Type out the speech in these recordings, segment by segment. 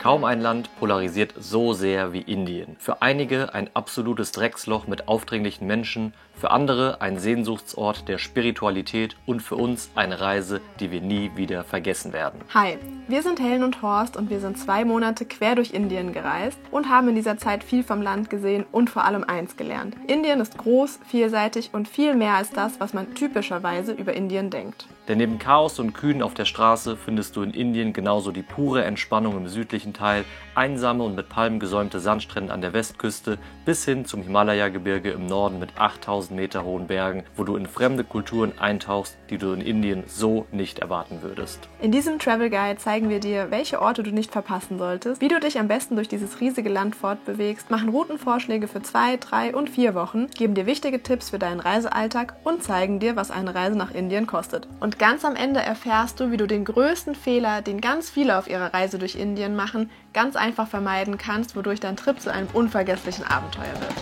Kaum ein Land polarisiert so sehr wie Indien. Für einige ein absolutes Drecksloch mit aufdringlichen Menschen, für andere ein Sehnsuchtsort der Spiritualität und für uns eine Reise, die wir nie wieder vergessen werden. Hi, wir sind Helen und Horst und wir sind 2 Monate quer durch Indien gereist und haben in dieser Zeit viel vom Land gesehen und vor allem eins gelernt. Indien ist groß, vielseitig und viel mehr als das, was man typischerweise über Indien denkt. Denn neben Chaos und Kühen auf der Straße findest du in Indien genauso die pure Entspannung im südlichen Teil, einsame und mit Palmen gesäumte Sandstrände an der Westküste bis hin zum Himalaya-Gebirge im Norden mit 8000 Meter hohen Bergen, wo du in fremde Kulturen eintauchst, die du in Indien so nicht erwarten würdest. In diesem Travel Guide zeigen wir dir, welche Orte du nicht verpassen solltest, wie du dich am besten durch dieses riesige Land fortbewegst, machen Routenvorschläge für 2, 3 und 4 Wochen, geben dir wichtige Tipps für deinen Reisealltag und zeigen dir, was eine Reise nach Indien kostet. Und ganz am Ende erfährst du, wie du den größten Fehler, den ganz viele auf ihrer Reise durch Indien machen, ganz einfach vermeiden kannst, wodurch dein Trip zu einem unvergesslichen Abenteuer wird.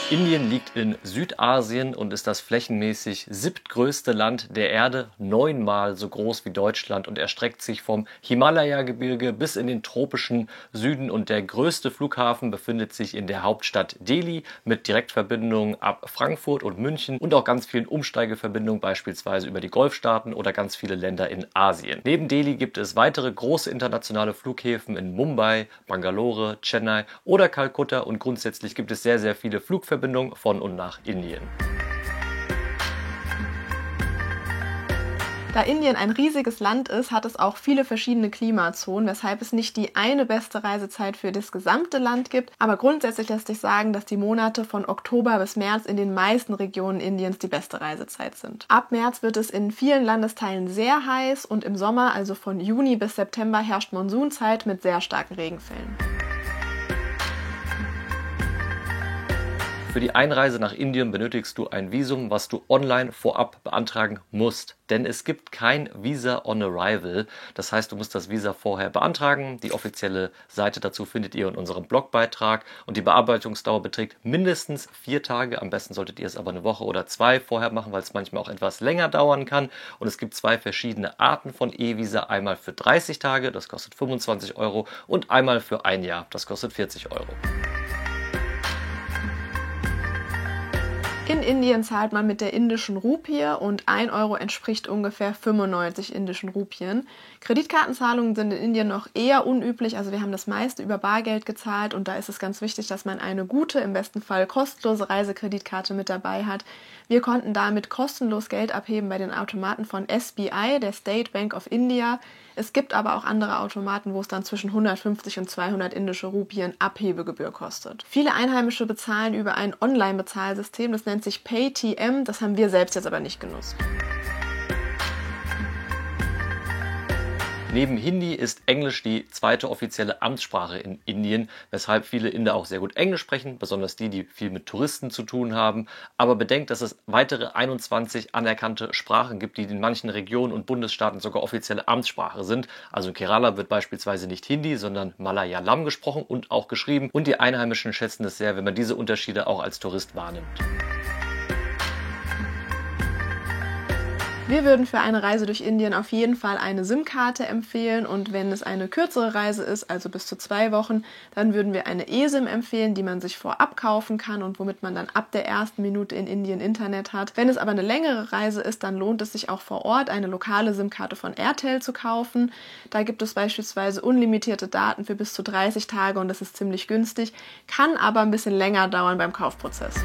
Indien liegt in Südasien und ist das flächenmäßig 7. Land der Erde, 9-mal so groß wie Deutschland und erstreckt sich vom Himalaya-Gebirge bis in den tropischen Süden und der größte Flughafen befindet sich in der Hauptstadt Delhi mit Direktverbindungen ab Frankfurt und München und auch ganz vielen Umsteigeverbindungen, beispielsweise über die Golfstaaten oder ganz viele Länder in Asien. Neben Delhi gibt es weitere große internationale Flughäfen in Mumbai, Bangalore, Chennai oder Kalkutta und grundsätzlich gibt es sehr, sehr viele Flugverbindungen von und nach Indien. Da Indien ein riesiges Land ist, hat es auch viele verschiedene Klimazonen, weshalb es nicht die eine beste Reisezeit für das gesamte Land gibt. Aber grundsätzlich lässt sich sagen, dass die Monate von Oktober bis März in den meisten Regionen Indiens die beste Reisezeit sind. Ab März wird es in vielen Landesteilen sehr heiß und im Sommer, also von Juni bis September, herrscht Monsunzeit mit sehr starken Regenfällen. Für die Einreise nach Indien benötigst du ein Visum, was du online vorab beantragen musst. Denn es gibt kein Visa on Arrival. Das heißt, du musst das Visa vorher beantragen. Die offizielle Seite dazu findet ihr in unserem Blogbeitrag. Und die Bearbeitungsdauer beträgt mindestens 4 Tage. Am besten solltet ihr es aber eine Woche oder 2 vorher machen, weil es manchmal auch etwas länger dauern kann. Und es gibt 2 verschiedene Arten von E-Visa. Einmal für 30 Tage, das kostet 25 €. Und einmal für 1 Jahr, das kostet 40 €. In Indien zahlt man mit der indischen Rupie und 1 € entspricht ungefähr 95 indischen Rupien. Kreditkartenzahlungen sind in Indien noch eher unüblich, also wir haben das meiste über Bargeld gezahlt und da ist es ganz wichtig, dass man eine gute, im besten Fall kostenlose Reisekreditkarte mit dabei hat. Wir konnten damit kostenlos Geld abheben bei den Automaten von SBI, der State Bank of India. Es gibt aber auch andere Automaten, wo es dann zwischen 150 und 200 indische Rupien Abhebegebühr kostet. Viele Einheimische bezahlen über ein Online-Bezahlsystem, das nennt sich Paytm, das haben wir selbst jetzt aber nicht genutzt. Neben Hindi ist Englisch die zweite offizielle Amtssprache in Indien, weshalb viele Inder auch sehr gut Englisch sprechen, besonders die, die viel mit Touristen zu tun haben. Aber bedenkt, dass es weitere 21 anerkannte Sprachen gibt, die in manchen Regionen und Bundesstaaten sogar offizielle Amtssprache sind. Also in Kerala wird beispielsweise nicht Hindi, sondern Malayalam gesprochen und auch geschrieben. Und die Einheimischen schätzen es sehr, wenn man diese Unterschiede auch als Tourist wahrnimmt. Wir würden für eine Reise durch Indien auf jeden Fall eine SIM-Karte empfehlen und wenn es eine kürzere Reise ist, also bis zu 2 Wochen, dann würden wir eine eSIM empfehlen, die man sich vorab kaufen kann und womit man dann ab der ersten Minute in Indien Internet hat. Wenn es aber eine längere Reise ist, dann lohnt es sich auch vor Ort eine lokale SIM-Karte von Airtel zu kaufen. Da gibt es beispielsweise unlimitierte Daten für bis zu 30 Tage und das ist ziemlich günstig, kann aber ein bisschen länger dauern beim Kaufprozess.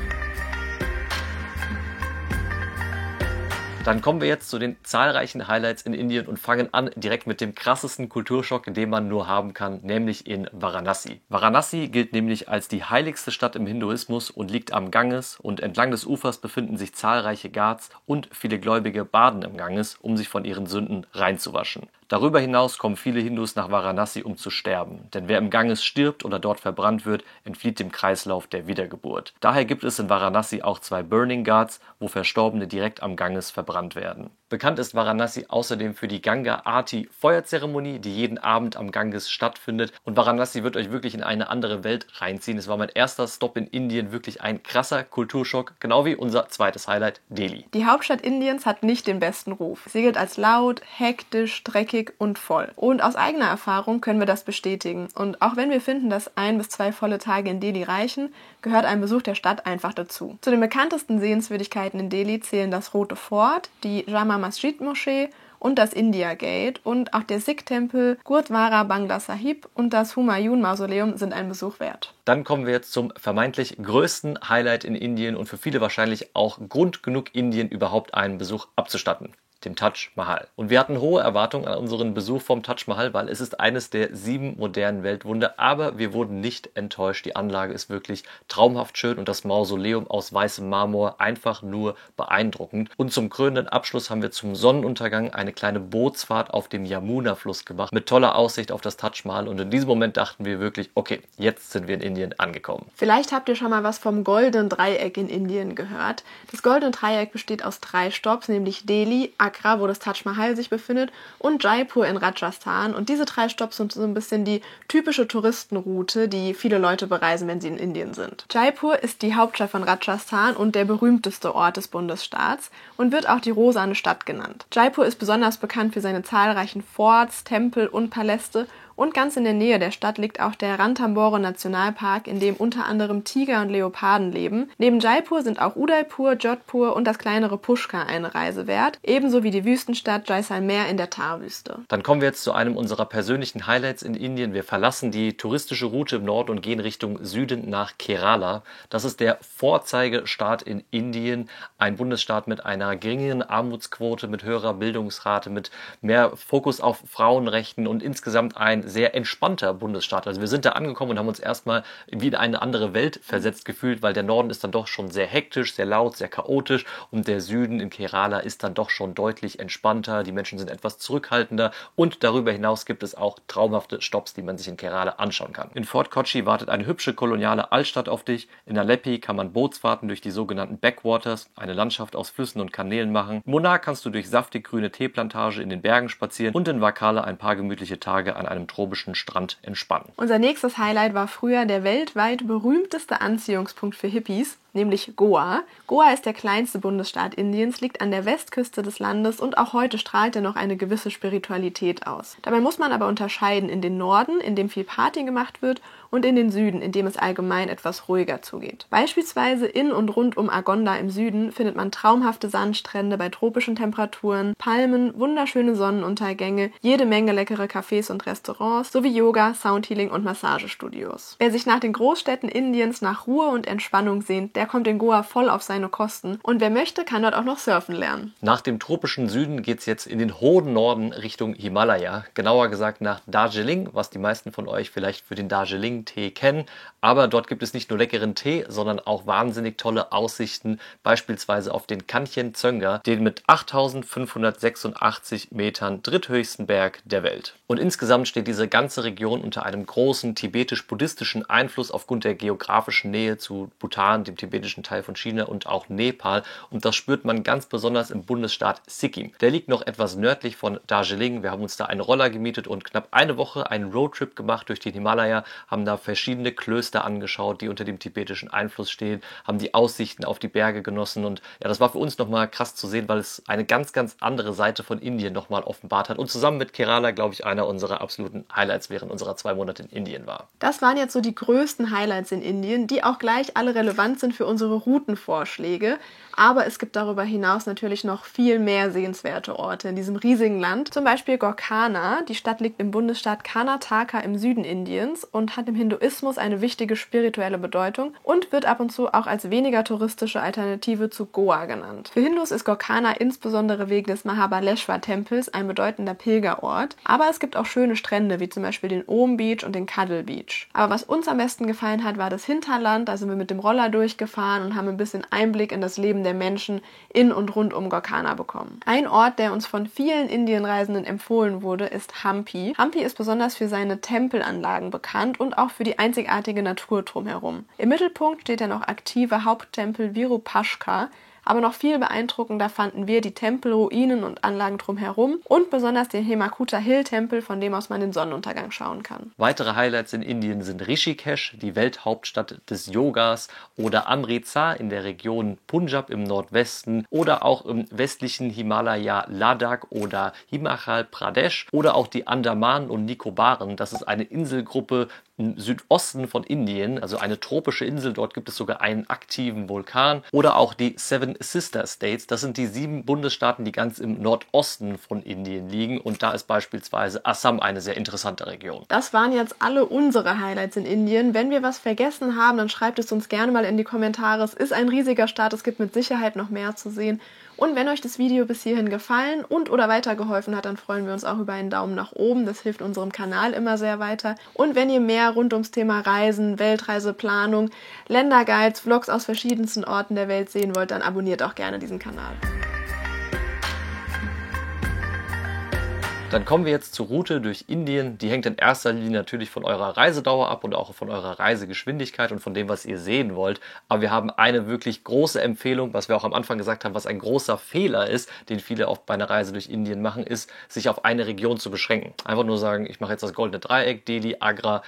Dann kommen wir jetzt zu den zahlreichen Highlights in Indien und fangen an direkt mit dem krassesten Kulturschock, den man nur haben kann, nämlich in Varanasi. Varanasi gilt nämlich als die heiligste Stadt im Hinduismus und liegt am Ganges und entlang des Ufers befinden sich zahlreiche Ghats und viele Gläubige baden im Ganges, um sich von ihren Sünden reinzuwaschen. Darüber hinaus kommen viele Hindus nach Varanasi, um zu sterben. Denn wer im Ganges stirbt oder dort verbrannt wird, entflieht dem Kreislauf der Wiedergeburt. Daher gibt es in Varanasi auch 2 Burning Ghats, wo Verstorbene direkt am Ganges verbrannt werden. Bekannt ist Varanasi außerdem für die Ganga Aarti Feuerzeremonie, die jeden Abend am Ganges stattfindet. Und Varanasi wird euch wirklich in eine andere Welt reinziehen. Es war mein erster Stopp in Indien, wirklich ein krasser Kulturschock, genau wie unser zweites Highlight, Delhi. Die Hauptstadt Indiens hat nicht den besten Ruf. Sie gilt als laut, hektisch, dreckig und voll. Und aus eigener Erfahrung können wir das bestätigen. Und auch wenn wir finden, dass 1 bis 2 volle Tage in Delhi reichen, gehört ein Besuch der Stadt einfach dazu. Zu den bekanntesten Sehenswürdigkeiten in Delhi zählen das Rote Fort, die Jama Masjid Moschee und das India Gate, und auch der Sikh-Tempel, Gurdwara Bangla Sahib und das Humayun-Mausoleum sind ein Besuch wert. Dann kommen wir jetzt zum vermeintlich größten Highlight in Indien und für viele wahrscheinlich auch Grund genug, Indien überhaupt einen Besuch abzustatten: dem Taj Mahal. Und wir hatten hohe Erwartungen an unseren Besuch vom Taj Mahal, weil es ist eines der 7 modernen Weltwunder, aber wir wurden nicht enttäuscht. Die Anlage ist wirklich traumhaft schön und das Mausoleum aus weißem Marmor einfach nur beeindruckend. Und zum krönenden Abschluss haben wir zum Sonnenuntergang eine kleine Bootsfahrt auf dem Yamuna-Fluss gemacht, mit toller Aussicht auf das Taj Mahal, und in diesem Moment dachten wir wirklich, okay, jetzt sind wir in Indien angekommen. Vielleicht habt ihr schon mal was vom Goldenen Dreieck in Indien gehört. Das Goldene Dreieck besteht aus 3 Stopps, nämlich Delhi, Agra, wo das Taj Mahal sich befindet, und Jaipur in Rajasthan. Und diese 3 Stopps sind so ein bisschen die typische Touristenroute, die viele Leute bereisen, wenn sie in Indien sind. Jaipur ist die Hauptstadt von Rajasthan und der berühmteste Ort des Bundesstaats und wird auch die Rosane Stadt genannt. Jaipur ist besonders bekannt für seine zahlreichen Forts, Tempel und Paläste. Und ganz in der Nähe der Stadt liegt auch der Ranthambore Nationalpark, in dem unter anderem Tiger und Leoparden leben. Neben Jaipur sind auch Udaipur, Jodhpur und das kleinere Pushkar eine Reise wert, ebenso wie die Wüstenstadt Jaisalmer in der Thar-Wüste. Dann kommen wir jetzt zu einem unserer persönlichen Highlights in Indien. Wir verlassen die touristische Route im Norden und gehen Richtung Süden nach Kerala. Das ist der Vorzeigestaat in Indien, ein Bundesstaat mit einer geringeren Armutsquote, mit höherer Bildungsrate, mit mehr Fokus auf Frauenrechten und insgesamt ein sehr entspannter Bundesstaat. Also wir sind da angekommen und haben uns erstmal wie in eine andere Welt versetzt gefühlt, weil der Norden ist dann doch schon sehr hektisch, sehr laut, sehr chaotisch, und der Süden in Kerala ist dann doch schon deutlich entspannter. Die Menschen sind etwas zurückhaltender und darüber hinaus gibt es auch traumhafte Stopps, die man sich in Kerala anschauen kann. In Fort Kochi wartet eine hübsche koloniale Altstadt auf dich. In Aleppi kann man Bootsfahrten durch die sogenannten Backwaters, eine Landschaft aus Flüssen und Kanälen, machen. In Munnar kannst du durch saftig grüne Teeplantage in den Bergen spazieren und in Vakala ein paar gemütliche Tage an einem tropischen Strand entspannen. Unser nächstes Highlight war früher der weltweit berühmteste Anziehungspunkt für Hippies, nämlich Goa. Goa ist der kleinste Bundesstaat Indiens, liegt an der Westküste des Landes und auch heute strahlt er noch eine gewisse Spiritualität aus. Dabei muss man aber unterscheiden in den Norden, in dem viel Party gemacht wird, und in den Süden, in dem es allgemein etwas ruhiger zugeht. Beispielsweise in und rund um Agonda im Süden findet man traumhafte Sandstrände bei tropischen Temperaturen, Palmen, wunderschöne Sonnenuntergänge, jede Menge leckere Cafés und Restaurants sowie Yoga, Soundhealing und Massagestudios. Wer sich nach den Großstädten Indiens nach Ruhe und Entspannung sehnt, der kommt in Goa voll auf seine Kosten, und wer möchte, kann dort auch noch surfen lernen. Nach dem tropischen Süden geht es jetzt in den hohen Norden Richtung Himalaya, genauer gesagt nach Darjeeling, was die meisten von euch vielleicht für den Darjeeling-Tee kennen. Aber dort gibt es nicht nur leckeren Tee, sondern auch wahnsinnig tolle Aussichten, beispielsweise auf den Kanchenjunga, den mit 8.586 Metern dritthöchsten Berg der Welt. Und insgesamt steht diese ganze Region unter einem großen tibetisch-buddhistischen Einfluss aufgrund der geografischen Nähe zu Bhutan, dem tibetischen Teil von China, und auch Nepal. Und das spürt man ganz besonders im Bundesstaat Sikkim. Der liegt noch etwas nördlich von Darjeeling. Wir haben uns da einen Roller gemietet und knapp eine Woche einen Roadtrip gemacht durch den Himalaya, haben da verschiedene Klöster angeschaut, die unter dem tibetischen Einfluss stehen, haben die Aussichten auf die Berge genossen, und ja, das war für uns nochmal krass zu sehen, weil es eine ganz, ganz andere Seite von Indien nochmal offenbart hat und zusammen mit Kerala, glaube ich, einer unserer absoluten Highlights während unserer 2 Monate in Indien war. Das waren jetzt so die größten Highlights in Indien, die auch gleich alle relevant sind für unsere Routenvorschläge. Aber es gibt darüber hinaus natürlich noch viel mehr sehenswerte Orte in diesem riesigen Land. Zum Beispiel Gorkana. Die Stadt liegt im Bundesstaat Karnataka im Süden Indiens und hat im Hinduismus eine wichtige spirituelle Bedeutung und wird ab und zu auch als weniger touristische Alternative zu Goa genannt. Für Hindus ist Gorkana insbesondere wegen des Mahabaleshwar-Tempels ein bedeutender Pilgerort. Aber es gibt auch schöne Strände, wie zum Beispiel den Om Beach und den Cuddle Beach. Aber was uns am besten gefallen hat, war das Hinterland. Da sind wir mit dem Roller durchgefahren und haben ein bisschen Einblick in das Leben der Menschen in und rund um Gorkana bekommen. Ein Ort, der uns von vielen Indienreisenden empfohlen wurde, ist Hampi. Hampi ist besonders für seine Tempelanlagen bekannt und auch für die einzigartige Natur drumherum. Im Mittelpunkt steht der noch aktive Haupttempel Virupaksha, Aber noch viel beeindruckender fanden wir die Tempel, Ruinen und Anlagen drumherum und besonders den Hemakuta Hill Tempel, von dem aus man den Sonnenuntergang schauen kann. Weitere Highlights in Indien sind Rishikesh, die Welthauptstadt des Yogas, oder Amritsar in der Region Punjab im Nordwesten oder auch im westlichen Himalaya Ladakh oder Himachal Pradesh oder auch die Andamanen und Nikobaren. Das ist eine Inselgruppe im Südosten von Indien, also eine tropische Insel. Dort gibt es sogar einen aktiven Vulkan. Oder auch die Seven Sister States. Das sind die 7 Bundesstaaten, die ganz im Nordosten von Indien liegen. Und da ist beispielsweise Assam eine sehr interessante Region. Das waren jetzt alle unsere Highlights in Indien. Wenn wir was vergessen haben, dann schreibt es uns gerne mal in die Kommentare. Es ist ein riesiger Staat, es gibt mit Sicherheit noch mehr zu sehen. Und wenn euch das Video bis hierhin gefallen und oder weitergeholfen hat, dann freuen wir uns auch über einen Daumen nach oben. Das hilft unserem Kanal immer sehr weiter. Und wenn ihr mehr rund ums Thema Reisen, Weltreiseplanung, Länderguides, Vlogs aus verschiedensten Orten der Welt sehen wollt, dann abonniert auch gerne diesen Kanal. Dann kommen wir jetzt zur Route durch Indien. Die hängt in erster Linie natürlich von eurer Reisedauer ab und auch von eurer Reisegeschwindigkeit und von dem, was ihr sehen wollt. Aber wir haben eine wirklich große Empfehlung, was wir auch am Anfang gesagt haben, was ein großer Fehler ist, den viele oft bei einer Reise durch Indien machen, ist, sich auf eine Region zu beschränken. Einfach nur sagen, ich mache jetzt das Goldene Dreieck, Delhi, Agra,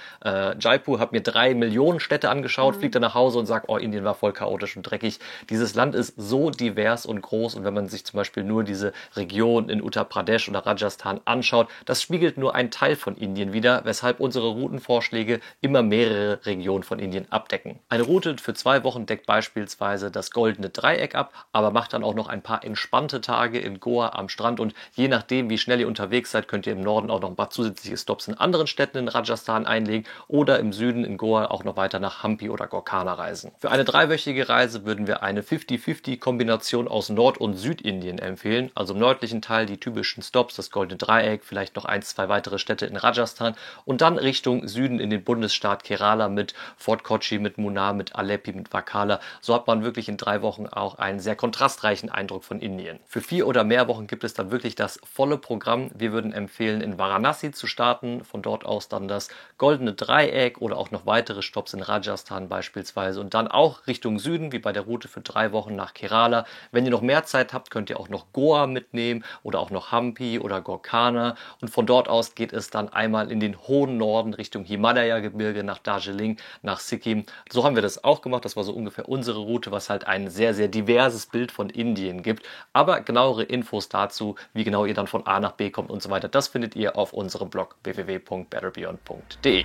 Jaipur, habe mir 3 Millionen Städte angeschaut, fliege dann nach Hause und sage, oh, Indien war voll chaotisch und dreckig. Dieses Land ist so divers und groß und wenn man sich zum Beispiel nur diese Region in Uttar Pradesh oder Rajasthan anschaut, das spiegelt nur einen Teil von Indien wider, weshalb unsere Routenvorschläge immer mehrere Regionen von Indien abdecken. Eine Route für 2 Wochen deckt beispielsweise das Goldene Dreieck ab, aber macht dann auch noch ein paar entspannte Tage in Goa am Strand und je nachdem, wie schnell ihr unterwegs seid, könnt ihr im Norden auch noch ein paar zusätzliche Stops in anderen Städten in Rajasthan einlegen oder im Süden in Goa auch noch weiter nach Hampi oder Gorkana reisen. Für eine 3-wöchige Reise würden wir eine 50-50-Kombination aus Nord- und Südindien empfehlen, also im nördlichen Teil die typischen Stops, das Goldene Dreieck, vielleicht noch 1, 2 weitere Städte in Rajasthan und dann Richtung Süden in den Bundesstaat Kerala mit Fort Kochi, mit Munnar, mit Aleppi, mit Vakala. So hat man wirklich in 3 Wochen auch einen sehr kontrastreichen Eindruck von Indien. Für 4 oder mehr Wochen gibt es dann wirklich das volle Programm. Wir würden empfehlen, in Varanasi zu starten, von dort aus dann das Goldene Dreieck oder auch noch weitere Stops in Rajasthan beispielsweise und dann auch Richtung Süden, wie bei der Route für 3 Wochen nach Kerala. Wenn ihr noch mehr Zeit habt, könnt ihr auch noch Goa mitnehmen oder auch noch Hampi oder Gorkana. Und von dort aus geht es dann einmal in den hohen Norden Richtung Himalaya-Gebirge, nach Darjeeling, nach Sikkim. So haben wir das auch gemacht. Das war so ungefähr unsere Route, was halt ein sehr, sehr diverses Bild von Indien gibt. Aber genauere Infos dazu, wie genau ihr dann von A nach B kommt und so weiter, das findet ihr auf unserem Blog www.betterbeyond.de.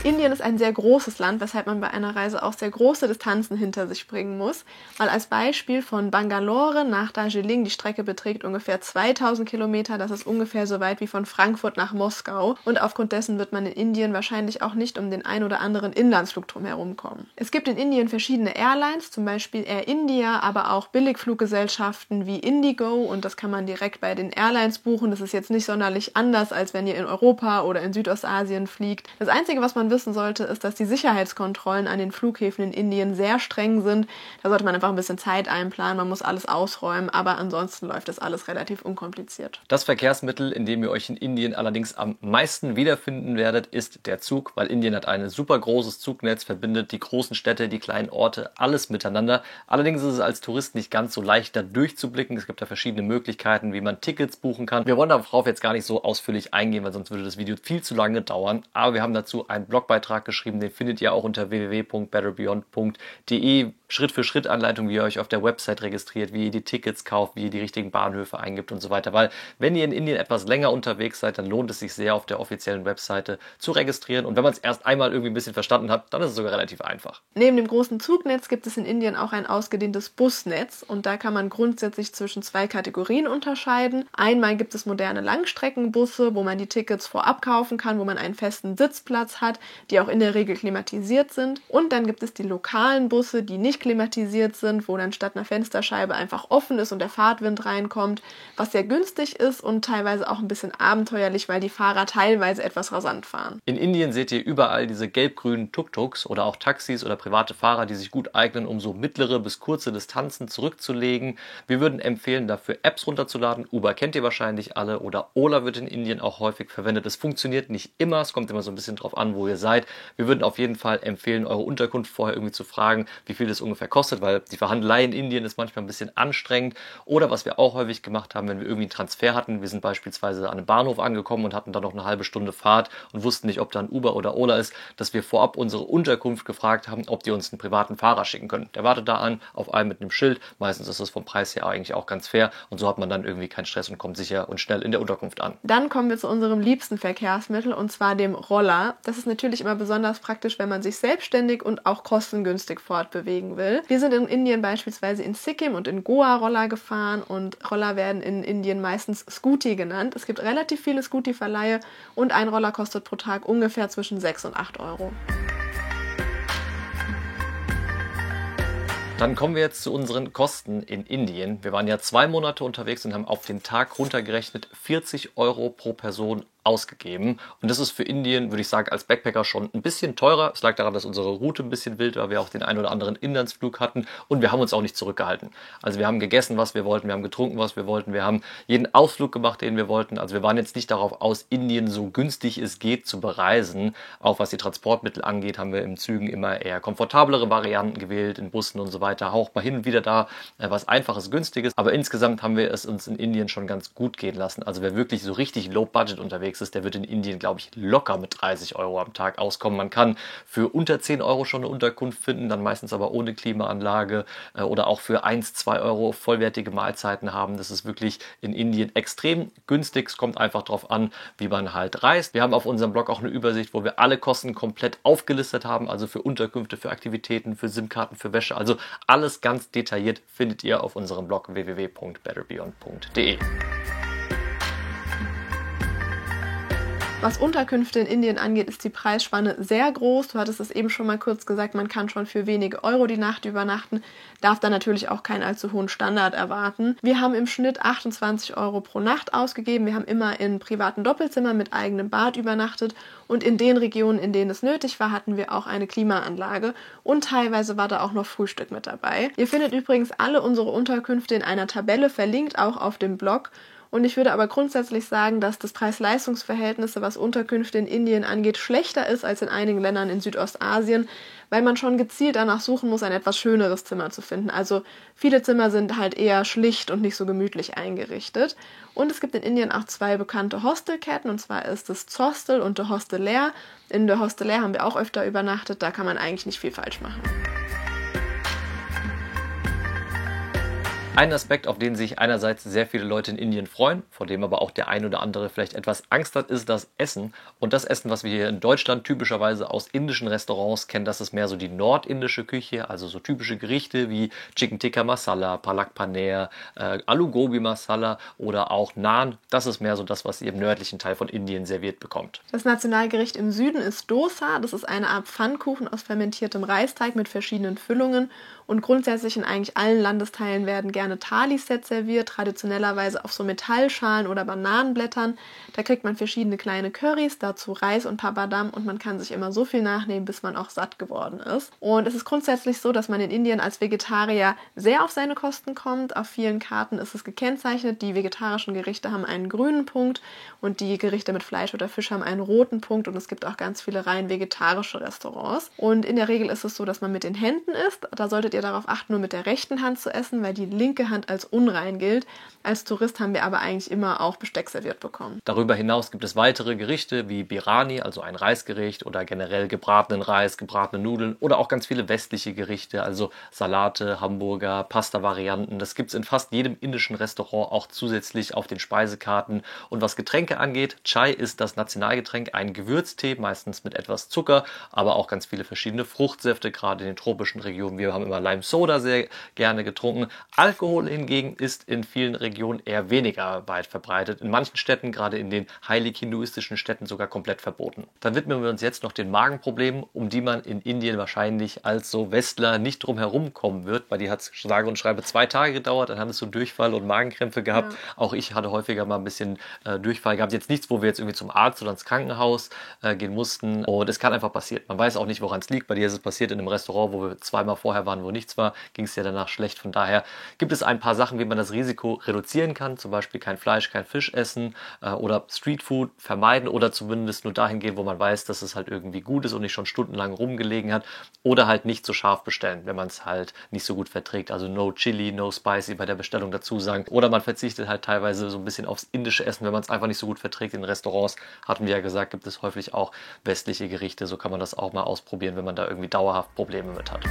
Indien ist ein sehr großes Land, weshalb man bei einer Reise auch sehr große Distanzen hinter sich bringen muss. Mal als Beispiel von Bangalore nach Darjeeling, die Strecke beträgt ungefähr 2000 Kilometer, das ist ungefähr so weit wie von Frankfurt nach Moskau und aufgrund dessen wird man in Indien wahrscheinlich auch nicht um den ein oder anderen Inlandsflug drumherum kommen. Es gibt in Indien verschiedene Airlines, zum Beispiel Air India, aber auch Billigfluggesellschaften wie Indigo und das kann man direkt bei den Airlines buchen. Das ist jetzt nicht sonderlich anders, als wenn ihr in Europa oder in Südostasien fliegt. Das Einzige, was man wissen sollte, ist, dass die Sicherheitskontrollen an den Flughäfen in Indien sehr streng sind. Da sollte man einfach ein bisschen Zeit einplanen, man muss alles ausräumen, aber ansonsten läuft das alles relativ unkompliziert. Das Verkehrsmittel, in dem ihr euch in Indien allerdings am meisten wiederfinden werdet, ist der Zug, weil Indien hat ein super großes Zugnetz, verbindet die großen Städte, die kleinen Orte, alles miteinander. Allerdings ist es als Tourist nicht ganz so leicht, da durchzublicken. Es gibt da verschiedene Möglichkeiten, wie man Tickets buchen kann. Wir wollen darauf jetzt gar nicht so ausführlich eingehen, weil sonst würde das Video viel zu lange dauern, aber wir haben dazu einen Blogbeitrag geschrieben, den findet ihr auch unter www.betterbeyond.de. Schritt-für-Schritt-Anleitung, wie ihr euch auf der Website registriert, wie ihr die Tickets kauft, wie ihr die richtigen Bahnhöfe eingibt und so weiter. Weil wenn ihr in Indien etwas länger unterwegs seid, dann lohnt es sich sehr, auf der offiziellen Webseite zu registrieren. Und wenn man es erst einmal irgendwie ein bisschen verstanden hat, dann ist es sogar relativ einfach. Neben dem großen Zugnetz gibt es in Indien auch ein ausgedehntes Busnetz und da kann man grundsätzlich zwischen 2 Kategorien unterscheiden. Einmal gibt es moderne Langstreckenbusse, wo man die Tickets vorab kaufen kann, wo man einen festen Sitzplatz hat, die auch in der Regel klimatisiert sind. Und dann gibt es die lokalen Busse, die nicht durchklimatisiert sind, wo dann statt einer Fensterscheibe einfach offen ist und der Fahrtwind reinkommt, was sehr günstig ist und teilweise auch ein bisschen abenteuerlich, weil die Fahrer teilweise etwas rasant fahren. In Indien seht ihr überall diese gelb-grünen Tuk-Tuks oder auch Taxis oder private Fahrer, die sich gut eignen, um so mittlere bis kurze Distanzen zurückzulegen. Wir würden empfehlen, dafür Apps runterzuladen. Uber kennt ihr wahrscheinlich alle oder Ola wird in Indien auch häufig verwendet. Es funktioniert nicht immer, es kommt immer so ein bisschen drauf an, wo ihr seid. Wir würden auf jeden Fall empfehlen, eure Unterkunft vorher irgendwie zu fragen, wie viel das ungefähr kostet, weil die Verhandelei in Indien ist manchmal ein bisschen anstrengend. Oder was wir auch häufig gemacht haben, wenn wir irgendwie einen Transfer hatten, wir sind beispielsweise an einem Bahnhof angekommen und hatten dann noch eine halbe Stunde Fahrt und wussten nicht, ob da ein Uber oder Ola ist, dass wir vorab unsere Unterkunft gefragt haben, ob die uns einen privaten Fahrer schicken können. Der wartet da an, auf einem mit einem Schild. Meistens ist das vom Preis her eigentlich auch ganz fair und so hat man dann irgendwie keinen Stress und kommt sicher und schnell in der Unterkunft an. Dann kommen wir zu unserem liebsten Verkehrsmittel und zwar dem Roller. Das ist natürlich immer besonders praktisch, wenn man sich selbstständig und auch kostengünstig fortbewegen will. Wir sind in Indien beispielsweise in Sikkim und in Goa Roller gefahren und Roller werden in Indien meistens Scooty genannt. Es gibt relativ viele Scooty-Verleihe und ein Roller kostet pro Tag ungefähr zwischen 6 und 8 Euro. Dann kommen wir jetzt zu unseren Kosten in Indien. Wir waren ja 2 Monate unterwegs und haben auf den Tag runtergerechnet 40 Euro pro Person ausgegeben. Und das ist für Indien, würde ich sagen, als Backpacker schon ein bisschen teurer. Es lag daran, dass unsere Route ein bisschen wild war, wir auch den einen oder anderen Inlandsflug hatten und wir haben uns auch nicht zurückgehalten. Also wir haben gegessen, was wir wollten, wir haben getrunken, was wir wollten, wir haben jeden Ausflug gemacht, den wir wollten. Also wir waren jetzt nicht darauf aus, Indien so günstig es geht zu bereisen. Auch was die Transportmittel angeht, haben wir in Zügen immer eher komfortablere Varianten gewählt, in Bussen und so weiter. Auch mal hin und wieder da was Einfaches, Günstiges. Aber insgesamt haben wir es uns in Indien schon ganz gut gehen lassen. Also wer wirklich so richtig low budget unterwegs ist, der wird in Indien, glaube ich, locker mit 30 Euro am Tag auskommen. Man kann für unter 10 Euro schon eine Unterkunft finden, dann meistens aber ohne Klimaanlage oder auch für 1, 2 Euro vollwertige Mahlzeiten haben. Das ist wirklich in Indien extrem günstig. Es kommt einfach darauf an, wie man halt reist. Wir haben auf unserem Blog auch eine Übersicht, wo wir alle Kosten komplett aufgelistet haben, also für Unterkünfte, für Aktivitäten, für SIM-Karten, für Wäsche. Also alles ganz detailliert findet ihr auf unserem Blog www.betterbeyond.de. Was Unterkünfte in Indien angeht, ist die Preisspanne sehr groß. Du hattest es eben schon mal kurz gesagt, man kann schon für wenige Euro die Nacht übernachten, darf dann natürlich auch keinen allzu hohen Standard erwarten. Wir haben im Schnitt 28 Euro pro Nacht ausgegeben. Wir haben immer in privaten Doppelzimmern mit eigenem Bad übernachtet und in den Regionen, in denen es nötig war, hatten wir auch eine Klimaanlage und teilweise war da auch noch Frühstück mit dabei. Ihr findet übrigens alle unsere Unterkünfte in einer Tabelle verlinkt, auch auf dem Blog. Und ich würde aber grundsätzlich sagen, dass das Preis-Leistungs-Verhältnis, was Unterkünfte in Indien angeht, schlechter ist als in einigen Ländern in Südostasien, weil man schon gezielt danach suchen muss, ein etwas schöneres Zimmer zu finden. Also viele Zimmer sind halt eher schlicht und nicht so gemütlich eingerichtet. Und es gibt in Indien auch 2 bekannte Hostelketten, und zwar ist es Zostel und The Hostelaire. In The Hostelaire haben wir auch öfter übernachtet, da kann man eigentlich nicht viel falsch machen. Ein Aspekt, auf den sich einerseits sehr viele Leute in Indien freuen, vor dem aber auch der ein oder andere vielleicht etwas Angst hat, ist das Essen. Und das Essen, was wir hier in Deutschland typischerweise aus indischen Restaurants kennen, das ist mehr so die nordindische Küche, also so typische Gerichte wie Chicken Tikka Masala, Palak Paneer, Aloo Gobi Masala oder auch Naan. Das ist mehr so das, was ihr im nördlichen Teil von Indien serviert bekommt. Das Nationalgericht im Süden ist Dosa. Das ist eine Art Pfannkuchen aus fermentiertem Reisteig mit verschiedenen Füllungen. Und grundsätzlich in eigentlich allen Landesteilen werden gerne Thali-Sets serviert, traditionellerweise auf so Metallschalen oder Bananenblättern. Da kriegt man verschiedene kleine Currys, dazu Reis und Papadam und man kann sich immer so viel nachnehmen, bis man auch satt geworden ist. Und es ist grundsätzlich so, dass man in Indien als Vegetarier sehr auf seine Kosten kommt. Auf vielen Karten ist es gekennzeichnet. Die vegetarischen Gerichte haben einen grünen Punkt und die Gerichte mit Fleisch oder Fisch haben einen roten Punkt und es gibt auch ganz viele rein vegetarische Restaurants. Und in der Regel ist es so, dass man mit den Händen isst. Da solltet ihr darauf achten, nur mit der rechten Hand zu essen, weil die linke Hand als unrein gilt. Als Tourist haben wir aber eigentlich immer auch Besteck serviert bekommen. Darüber hinaus gibt es weitere Gerichte wie Biryani, also ein Reisgericht oder generell gebratenen Reis, gebratene Nudeln oder auch ganz viele westliche Gerichte, also Salate, Hamburger, Pasta-Varianten. Das gibt es in fast jedem indischen Restaurant auch zusätzlich auf den Speisekarten. Und was Getränke angeht, Chai ist das Nationalgetränk, ein Gewürztee, meistens mit etwas Zucker, aber auch ganz viele verschiedene Fruchtsäfte, gerade in den tropischen Regionen. Wir haben immer Lime Soda sehr gerne getrunken. Alkohol Alkohol hingegen ist in vielen Regionen eher weniger weit verbreitet. In manchen Städten, gerade in den heilig-hinduistischen Städten, sogar komplett verboten. Dann widmen wir uns jetzt noch den Magenproblemen, um die man in Indien wahrscheinlich als so Westler nicht drum herum kommen wird, weil die hat sage und schreibe 2 Tage gedauert, dann hattest du Durchfall und Magenkrämpfe gehabt. Ja. Auch ich hatte häufiger mal ein bisschen Durchfall gehabt. Jetzt nichts, wo wir jetzt irgendwie zum Arzt oder ins Krankenhaus gehen mussten. Und es kann einfach passieren. Man weiß auch nicht, woran es liegt. Bei dir ist es passiert in einem Restaurant, wo wir 2-mal vorher waren, wo nichts war, ging es dir danach schlecht. Von daher gibt es ein paar Sachen, wie man das Risiko reduzieren kann. Zum Beispiel kein Fleisch, kein Fisch essen oder Streetfood vermeiden oder zumindest nur dahin gehen, wo man weiß, dass es halt irgendwie gut ist und nicht schon stundenlang rumgelegen hat. Oder halt nicht so scharf bestellen, wenn man es halt nicht so gut verträgt. Also no Chili, no Spicy bei der Bestellung dazu sagen. Oder man verzichtet halt teilweise so ein bisschen aufs indische Essen, wenn man es einfach nicht so gut verträgt. In Restaurants, hatten wir ja gesagt, gibt es häufig auch westliche Gerichte. So kann man das auch mal ausprobieren, wenn man da irgendwie dauerhaft Probleme mit hat.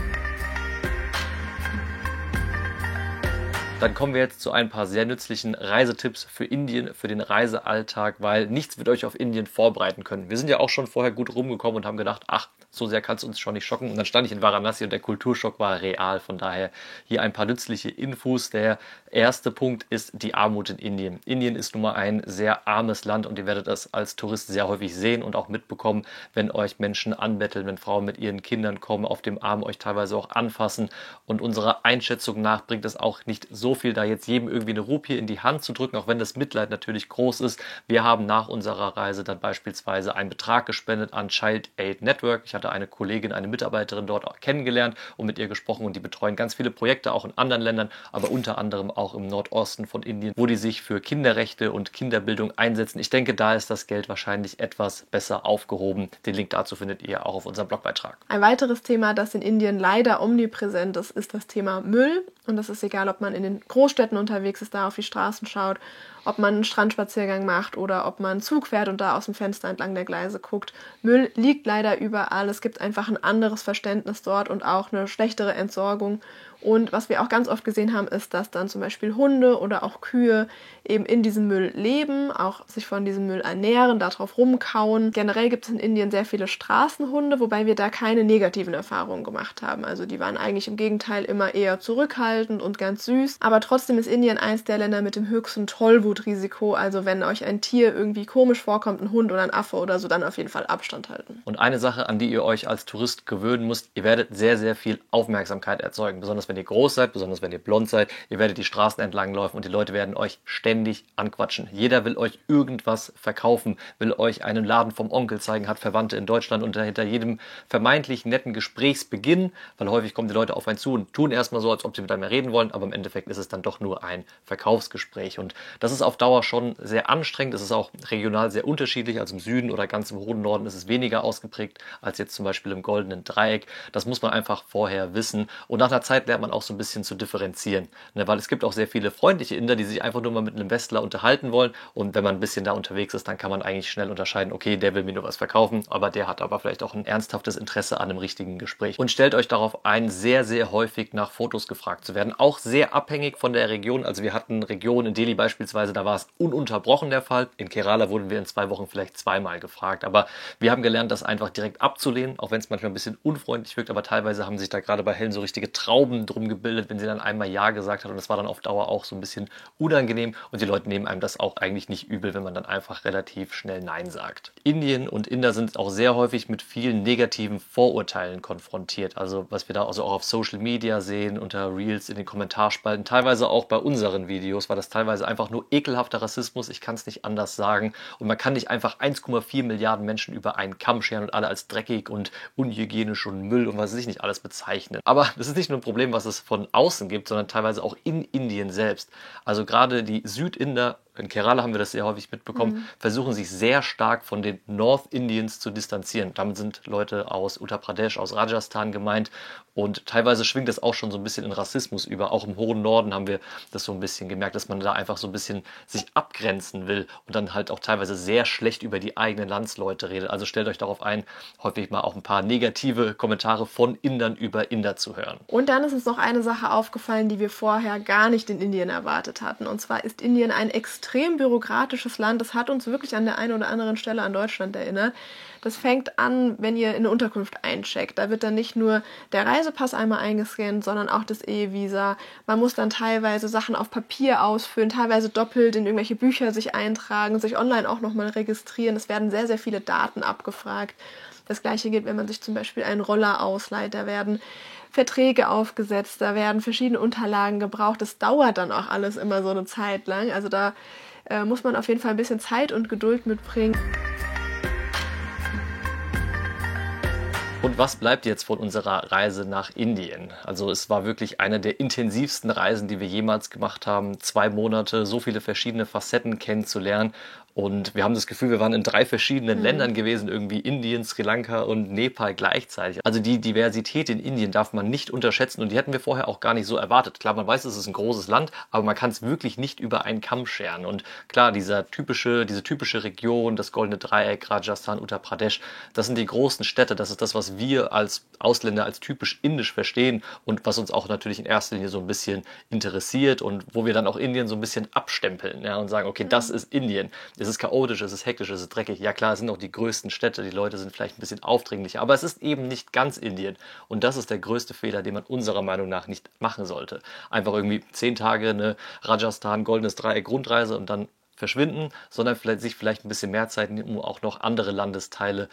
Dann kommen wir jetzt zu ein paar sehr nützlichen Reisetipps für Indien, für den Reisealltag, weil nichts wird euch auf Indien vorbereiten können. Wir sind ja auch schon vorher gut rumgekommen und haben gedacht, ach, so sehr kann es uns schon nicht schocken. Und dann stand ich in Varanasi und der Kulturschock war real. Von daher hier ein paar nützliche Infos. Der erste Punkt ist die Armut in Indien. Indien ist nun mal ein sehr armes Land und ihr werdet das als Tourist sehr häufig sehen und auch mitbekommen, wenn euch Menschen anbetteln, wenn Frauen mit ihren Kindern kommen, auf dem Arm euch teilweise auch anfassen. Und unserer Einschätzung nach bringt es auch nicht so viel, da jetzt jedem irgendwie eine Rupie in die Hand zu drücken, auch wenn das Mitleid natürlich groß ist. Wir haben nach unserer Reise dann beispielsweise einen Betrag gespendet an Child Aid Network. Ich hatte eine Kollegin, eine Mitarbeiterin dort auch kennengelernt und mit ihr gesprochen und die betreuen ganz viele Projekte auch in anderen Ländern, aber unter anderem auch im Nordosten von Indien, wo die sich für Kinderrechte und Kinderbildung einsetzen. Ich denke, da ist das Geld wahrscheinlich etwas besser aufgehoben. Den Link dazu findet ihr auch auf unserem Blogbeitrag. Ein weiteres Thema, das in Indien leider omnipräsent ist, ist das Thema Müll. Und das ist egal, ob man in den Großstädten unterwegs ist, da auf die Straßen schaut, ob man einen Strandspaziergang macht oder ob man Zug fährt und da aus dem Fenster entlang der Gleise guckt. Müll liegt leider überall. Es gibt einfach ein anderes Verständnis dort und auch eine schlechtere Entsorgung. Und was wir auch ganz oft gesehen haben, ist, dass dann zum Beispiel Hunde oder auch Kühe eben in diesem Müll leben, auch sich von diesem Müll ernähren, darauf rumkauen. Generell gibt es in Indien sehr viele Straßenhunde, wobei wir da keine negativen Erfahrungen gemacht haben. Also die waren eigentlich im Gegenteil immer eher zurückhaltend und ganz süß. Aber trotzdem ist Indien eins der Länder mit dem höchsten Tollwutrisiko. Also wenn euch ein Tier irgendwie komisch vorkommt, ein Hund oder ein Affe oder so, dann auf jeden Fall Abstand halten. Und eine Sache, an die ihr euch als Tourist gewöhnen müsst, ihr werdet sehr, sehr viel Aufmerksamkeit erzeugen. Besonders wenn ihr groß seid, besonders wenn ihr blond seid, ihr werdet die Straßen entlang laufen und die Leute werden euch ständig anquatschen. Jeder will euch irgendwas verkaufen, will euch einen Laden vom Onkel zeigen, hat Verwandte in Deutschland und hinter jedem vermeintlich netten Gesprächsbeginn, weil häufig kommen die Leute auf einen zu und tun erstmal so, als ob sie mit einem reden wollen, aber im Endeffekt ist es dann doch nur ein Verkaufsgespräch und das ist auf Dauer schon sehr anstrengend. Es ist auch regional sehr unterschiedlich, also im Süden oder ganz im hohen Norden ist es weniger ausgeprägt als jetzt zum Beispiel im Goldenen Dreieck. Das muss man einfach vorher wissen und nach einer Zeit lernt man auch so ein bisschen zu differenzieren, ne? Weil es gibt auch sehr viele freundliche Inder, die sich einfach nur mal mit einem Westler unterhalten wollen und wenn man ein bisschen da unterwegs ist, dann kann man eigentlich schnell unterscheiden, okay, der will mir nur was verkaufen, aber der hat aber vielleicht auch ein ernsthaftes Interesse an einem richtigen Gespräch. Und stellt euch darauf ein, sehr, sehr häufig nach Fotos gefragt zu werden, auch sehr abhängig von der Region. Also wir hatten Regionen in Delhi beispielsweise, da war es ununterbrochen der Fall. In Kerala wurden wir in 2 Wochen vielleicht 2-mal gefragt, aber wir haben gelernt, das einfach direkt abzulehnen, auch wenn es manchmal ein bisschen unfreundlich wirkt, aber teilweise haben sich da gerade bei Helen so richtige Trauben drum gebildet, wenn sie dann einmal Ja gesagt hat und das war dann auf Dauer auch so ein bisschen unangenehm und die Leute nehmen einem das auch eigentlich nicht übel, wenn man dann einfach relativ schnell Nein sagt. Indien und Inder sind auch sehr häufig mit vielen negativen Vorurteilen konfrontiert, also was wir da also auch auf Social Media sehen, unter Reels, in den Kommentarspalten, teilweise auch bei unseren Videos war das teilweise einfach nur ekelhafter Rassismus, ich kann es nicht anders sagen und man kann nicht einfach 1,4 Milliarden Menschen über einen Kamm scheren und alle als dreckig und unhygienisch und Müll und was weiß ich nicht alles bezeichnen. Aber das ist nicht nur ein Problem, was es von außen gibt, sondern teilweise auch in Indien selbst. Also gerade die Südinder, in Kerala haben wir das sehr häufig mitbekommen, versuchen sich sehr stark von den North Indians zu distanzieren. Damit sind Leute aus Uttar Pradesh, aus Rajasthan gemeint und teilweise schwingt das auch schon so ein bisschen in Rassismus über. Auch im hohen Norden haben wir das so ein bisschen gemerkt, dass man da einfach so ein bisschen sich abgrenzen will und dann halt auch teilweise sehr schlecht über die eigenen Landsleute redet. Also stellt euch darauf ein, häufig mal auch ein paar negative Kommentare von Indern über Inder zu hören. Und dann ist uns noch eine Sache aufgefallen, die wir vorher gar nicht in Indien erwartet hatten. Und zwar ist Indien ein extrem bürokratisches Land. Das hat uns wirklich an der einen oder anderen Stelle an Deutschland erinnert. Das fängt an, wenn ihr in eine Unterkunft eincheckt. Da wird dann nicht nur der Reisepass Reisepass einmal eingescannt, sondern auch das E-Visa. Man muss dann teilweise Sachen auf Papier ausfüllen, teilweise doppelt in irgendwelche Bücher sich eintragen, sich online auch nochmal registrieren. Es werden sehr, sehr viele Daten abgefragt. Das Gleiche gilt, wenn man sich zum Beispiel einen Roller ausleiht. Da werden Verträge aufgesetzt, da werden verschiedene Unterlagen gebraucht. Das dauert dann auch alles immer so eine Zeit lang. Also da muss man auf jeden Fall ein bisschen Zeit und Geduld mitbringen. Und was bleibt jetzt von unserer Reise nach Indien? Also es war wirklich eine der intensivsten Reisen, die wir jemals gemacht haben. 2 Monate, so viele verschiedene Facetten kennenzulernen. Und wir haben das Gefühl, wir waren in 3 verschiedenen Ländern gewesen, irgendwie Indien, Sri Lanka und Nepal gleichzeitig. Also die Diversität in Indien darf man nicht unterschätzen und die hätten wir vorher auch gar nicht so erwartet. Klar, man weiß, es ist ein großes Land, aber man kann es wirklich nicht über einen Kamm scheren. Und klar, diese typische Region, das Goldene Dreieck, Rajasthan, Uttar Pradesh, das sind die großen Städte. Das ist das, was wir als Ausländer als typisch indisch verstehen und was uns auch natürlich in erster Linie so ein bisschen interessiert und wo wir dann auch Indien so ein bisschen abstempeln, ja, und sagen, okay, das ist Indien. Es ist chaotisch, es ist hektisch, es ist dreckig. Ja klar, es sind auch die größten Städte, die Leute sind vielleicht ein bisschen aufdringlicher, aber es ist eben nicht ganz Indien. Und das ist der größte Fehler, den man unserer Meinung nach nicht machen sollte. Einfach irgendwie 10 Tage eine Rajasthan, Goldenes Dreieck Rundreise und dann verschwinden, sondern sich vielleicht ein bisschen mehr Zeit nehmen, um auch noch andere Landesteile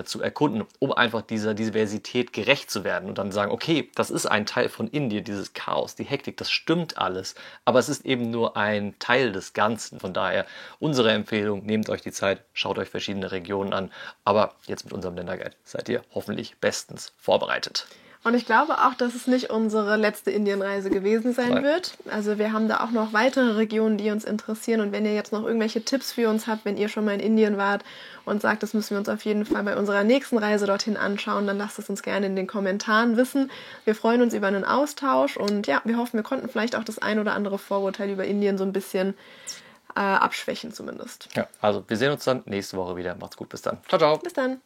zu erkunden, um einfach dieser Diversität gerecht zu werden und dann sagen, okay, das ist ein Teil von Indien, dieses Chaos, die Hektik, das stimmt alles, aber es ist eben nur ein Teil des Ganzen. Von daher unsere Empfehlung, nehmt euch die Zeit, schaut euch verschiedene Regionen an, aber jetzt mit unserem Länderguide seid ihr hoffentlich bestens vorbereitet. Und ich glaube auch, dass es nicht unsere letzte Indienreise gewesen sein wird. Also wir haben da auch noch weitere Regionen, die uns interessieren. Und wenn ihr jetzt noch irgendwelche Tipps für uns habt, wenn ihr schon mal in Indien wart und sagt, das müssen wir uns auf jeden Fall bei unserer nächsten Reise dorthin anschauen, dann lasst es uns gerne in den Kommentaren wissen. Wir freuen uns über einen Austausch und ja, wir hoffen, wir konnten vielleicht auch das ein oder andere Vorurteil über Indien so ein bisschen abschwächen zumindest. Ja, also wir sehen uns dann nächste Woche wieder. Macht's gut, bis dann. Ciao, ciao. Bis dann.